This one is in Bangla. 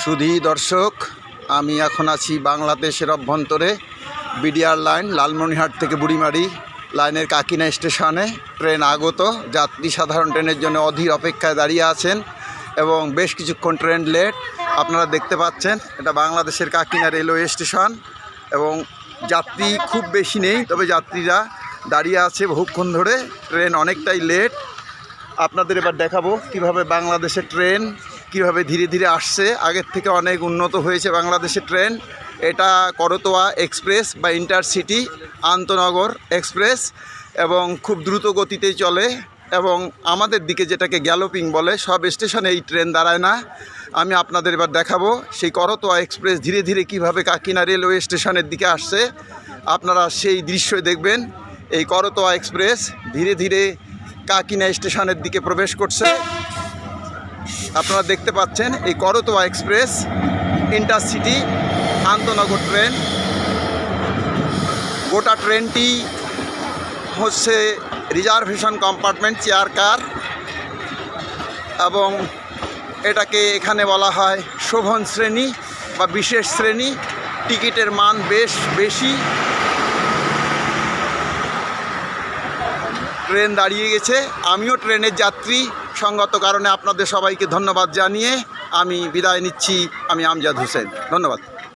সুধী দর্শক, আমি এখন আছি বাংলাদেশের অভ্যন্তরে বিডিআর লাইন লালমনিরহাট থেকে বুড়িমারি লাইনের কাকিনা স্টেশনে। ট্রেন আগত, যাত্রী সাধারণ ট্রেনের জন্য অধীর অপেক্ষায় দাঁড়িয়ে আছেন এবং বেশ কিছুক্ষণ ট্রেন লেট। আপনারা দেখতে পাচ্ছেন এটা বাংলাদেশের কাকিনা রেলওয়ে স্টেশন এবং যাত্রী খুব বেশি নেই, তবে যাত্রীরা দাঁড়িয়ে আছে বহুক্ষণ ধরে। ট্রেন অনেকটাই লেট। আপনাদের এবার দেখাবো কিভাবে বাংলাদেশের ট্রেন কিভাবে ধীরে ধীরে আসছে। আগের থেকে অনেক উন্নত হয়েছে বাংলাদেশের ট্রেন। এটা করতোয়া এক্সপ্রেস বা ইন্টারসিটি আন্তনগর এক্সপ্রেস এবং খুব দ্রুত গতিতেই চলে এবং আমাদের দিকে যেটাকে গ্যালোপিং বলে, সব স্টেশনে এই ট্রেন দাঁড়ায় না। আমি আপনাদের এবার দেখাবো সেই করতোয়া এক্সপ্রেস ধীরে ধীরে কিভাবে কাকিনা রেলওয়ে স্টেশনের দিকে আসছে। আপনারা সেই দৃশ্যই দেখবেন। এই করতোয়া এক্সপ্রেস ধীরে ধীরে কাকিনা স্টেশনের দিকে প্রবেশ করছে। আপনারা দেখতে পাচ্ছেন এই করতোয়া এক্সপ্রেস ইন্টারসিটি আন্তনগর ট্রেন। গোটা ট্রেনটি হচ্ছে রিজার্ভেশন কম্পার্টমেন্ট চেয়ার কার এবং এটাকে এখানে বলা হয় শোভন শ্রেণী বা বিশেষ শ্রেণী। টিকিটের মান বেশ বেশি। ট্রেন দাঁড়িয়ে গেছে। আমিও ট্রেনের যাত্রী, সঙ্গত কারণে আপনাদের সবাইকে ধন্যবাদ জানিয়ে আমি বিদায় নিচ্ছি। আমি আমজাদ হোসেন, ধন্যবাদ।